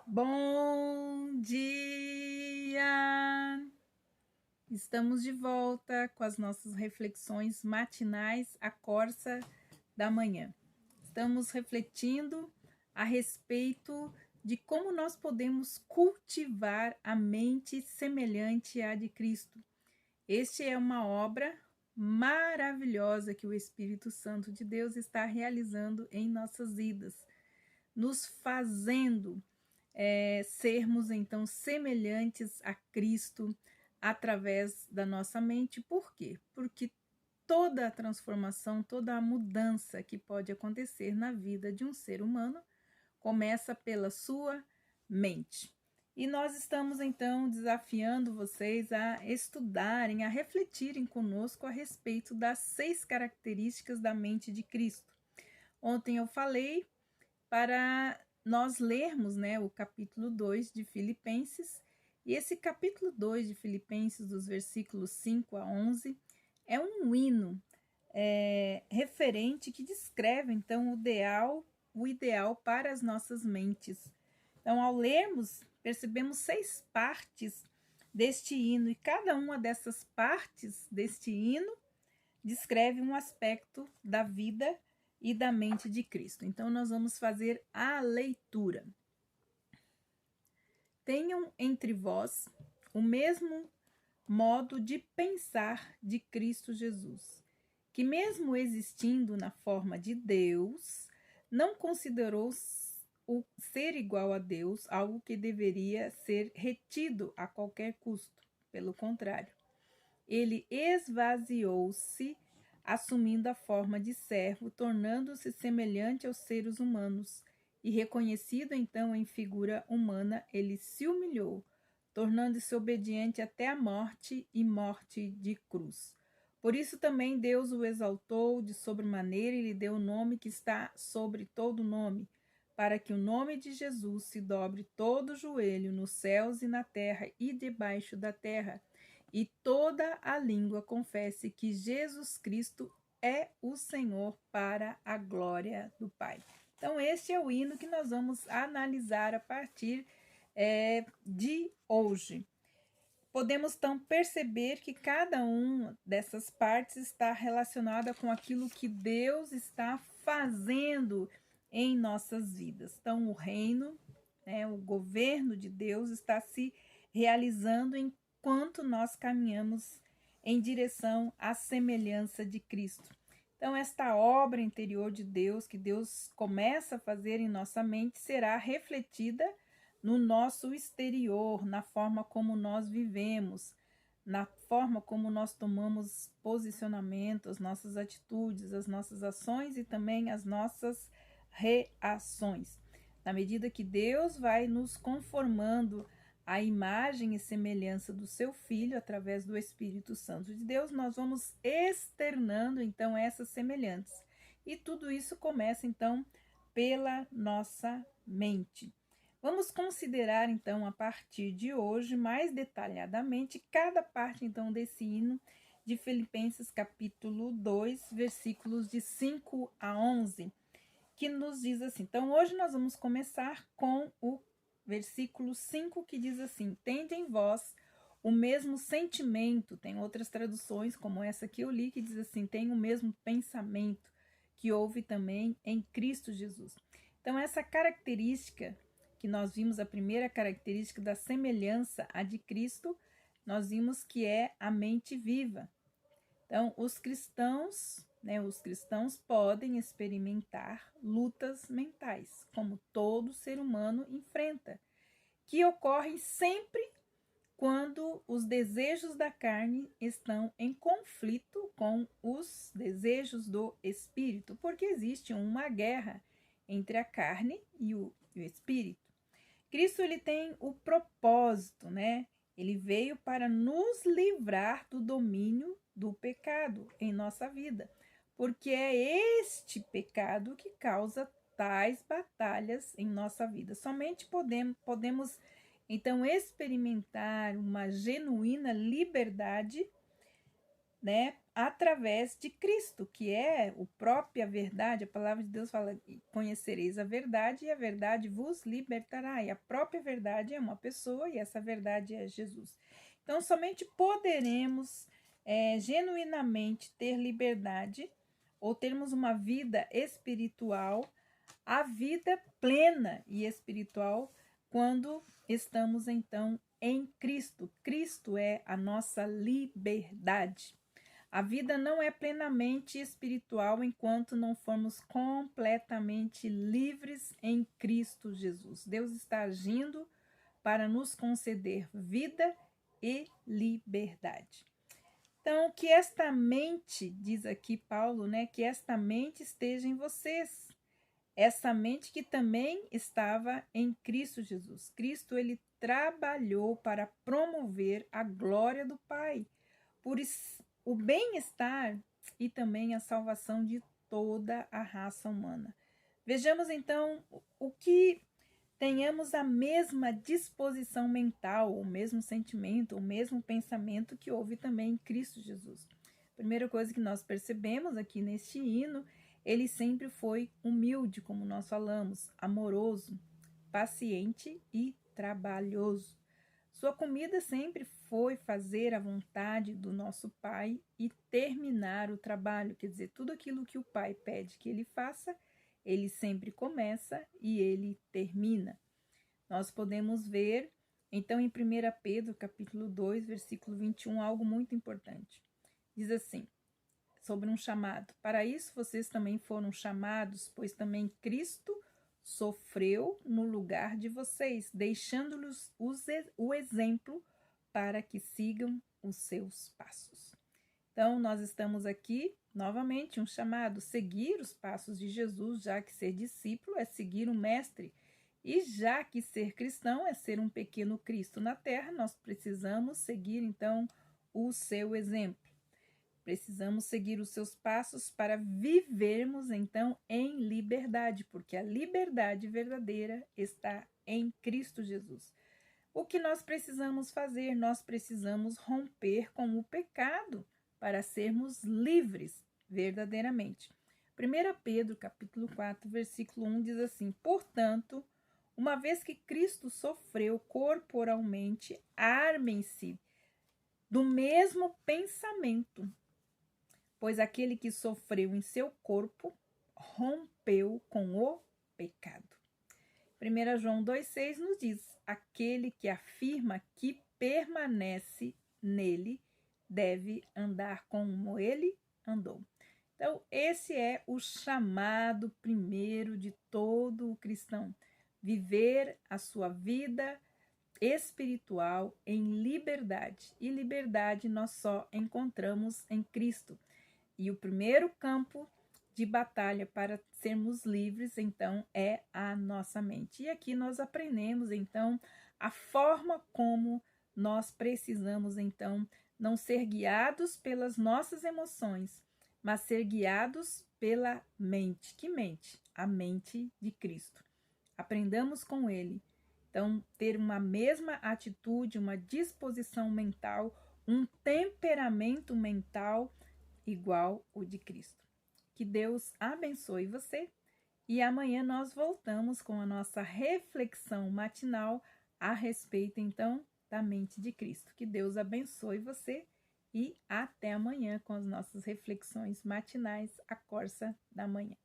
Bom dia! Estamos de volta com as nossas reflexões matinais à Corsa da manhã. Estamos refletindo a respeito de como nós podemos cultivar a mente semelhante à de Cristo. Este é uma obra maravilhosa que o Espírito Santo de Deus está realizando em nossas vidas, nos fazendo sermos então semelhantes a Cristo através da nossa mente. Por quê? Porque toda a transformação, toda a mudança que pode acontecer na vida de um ser humano começa pela sua mente. E nós estamos então desafiando vocês a estudarem, a refletirem conosco a respeito das 6 características da mente de Cristo. Ontem eu falei para nós lermos, o capítulo 2 de Filipenses, e esse capítulo 2 de Filipenses, dos versículos 5 a 11, é um hino referente que descreve, então, o ideal para as nossas mentes. Então, ao lermos, percebemos 6 partes deste hino, e cada uma dessas partes deste hino descreve um aspecto da vida e da mente de Cristo. Então, nós vamos fazer a leitura. Tenham entre vós o mesmo modo de pensar de Cristo Jesus, que mesmo existindo na forma de Deus, não considerou o ser igual a Deus algo que deveria ser retido a qualquer custo. Pelo contrário, ele esvaziou-se, assumindo a forma de servo, tornando-se semelhante aos seres humanos, e reconhecido então em figura humana, ele se humilhou, tornando-se obediente até a morte e morte de cruz. Por isso também Deus o exaltou de sobremaneira e lhe deu o nome que está sobre todo nome, para que o nome de Jesus se dobre todo o joelho nos céus e na terra e debaixo da terra, e toda a língua confesse que Jesus Cristo é o Senhor, para a glória do Pai. Então, este é o hino que nós vamos analisar a partir de hoje. Podemos, então, perceber que cada uma dessas partes está relacionada com aquilo que Deus está fazendo em nossas vidas. Então, o reino, o governo de Deus está se realizando enquanto nós caminhamos em direção à semelhança de Cristo. Então, esta obra interior de Deus, que Deus começa a fazer em nossa mente, será refletida no nosso exterior, na forma como nós vivemos, na forma como nós tomamos posicionamento, as nossas atitudes, as nossas ações e também as nossas reações. Na medida que Deus vai nos conformando à imagem e semelhança do seu Filho, através do Espírito Santo de Deus, nós vamos externando, então, essas semelhanças. E tudo isso começa, então, pela nossa mente. Vamos considerar, então, a partir de hoje, mais detalhadamente, cada parte, então, desse hino de Filipenses, capítulo 2, versículos de 5 a 11, que nos diz assim. Então, hoje nós vamos começar com o versículo 5, que diz assim: tende em vós o mesmo sentimento. Tem outras traduções, como essa que eu li, que diz assim: tem o mesmo pensamento que houve também em Cristo Jesus. Então, essa característica que nós vimos, a primeira característica da semelhança à de Cristo, nós vimos que é a mente viva. Então, os cristãos podem experimentar lutas mentais, como todo ser humano enfrenta, que ocorrem sempre quando os desejos da carne estão em conflito com os desejos do espírito, porque existe uma guerra entre a carne e o espírito. Cristo, ele tem o propósito, Ele veio para nos livrar do domínio do pecado em nossa vida, porque é este pecado que causa tais batalhas em nossa vida. Somente podemos então experimentar uma genuína liberdade, através de Cristo, que é a própria verdade. A palavra de Deus fala: conhecereis a verdade e a verdade vos libertará. E a própria verdade é uma pessoa e essa verdade é Jesus. Então, somente poderemos genuinamente ter liberdade ou termos uma vida espiritual, a vida plena e espiritual, quando estamos então em Cristo. Cristo é a nossa liberdade. A vida não é plenamente espiritual enquanto não formos completamente livres em Cristo Jesus. Deus está agindo para nos conceder vida e liberdade. Então, que esta mente, diz aqui Paulo, né, que esta mente esteja em vocês. Essa mente que também estava em Cristo Jesus. Cristo, ele trabalhou para promover a glória do Pai, por o bem-estar e também a salvação de toda a raça humana. Vejamos então o que tenhamos a mesma disposição mental, o mesmo sentimento, o mesmo pensamento que houve também em Cristo Jesus. Primeira coisa que nós percebemos aqui neste hino, ele sempre foi humilde, como nós falamos, amoroso, paciente e trabalhoso. Sua comida sempre foi fazer a vontade do nosso Pai e terminar o trabalho, quer dizer, tudo aquilo que o Pai pede que ele faça, ele sempre começa e ele termina. Nós podemos ver, então, em 1 Pedro, capítulo 2, versículo 21, algo muito importante. Diz assim, sobre um chamado: para isso vocês também foram chamados, pois também Cristo sofreu no lugar de vocês, deixando-lhes o exemplo para que sigam os seus passos. Então, nós estamos aqui, novamente, um chamado: seguir os passos de Jesus, já que ser discípulo é seguir o Mestre, e já que ser cristão é ser um pequeno Cristo na terra, nós precisamos seguir, então, o seu exemplo. Precisamos seguir os seus passos para vivermos, então, em liberdade, porque a liberdade verdadeira está em Cristo Jesus. O que nós precisamos fazer? Nós precisamos romper com o pecado para sermos livres verdadeiramente. 1 Pedro, capítulo 4, versículo 1 diz assim: portanto, uma vez que Cristo sofreu corporalmente, armem-se do mesmo pensamento, pois aquele que sofreu em seu corpo rompeu com o pecado. 1 João 2,6 nos diz: aquele que afirma que permanece nele deve andar como ele andou. Então, esse é o chamado primeiro de todo o cristão: viver a sua vida espiritual em liberdade. E liberdade nós só encontramos em Cristo. E o primeiro campo de batalha para sermos livres, então, é a nossa mente. E aqui nós aprendemos, então, a forma como nós precisamos, então, não ser guiados pelas nossas emoções, mas ser guiados pela mente. Que mente? A mente de Cristo. Aprendamos com ele. Então, ter uma mesma atitude, uma disposição mental, um temperamento mental igual o de Cristo. Que Deus abençoe você e amanhã nós voltamos com a nossa reflexão matinal a respeito, então, da mente de Cristo. Que Deus abençoe você e até amanhã com as nossas reflexões matinais, a Corsa da Manhã.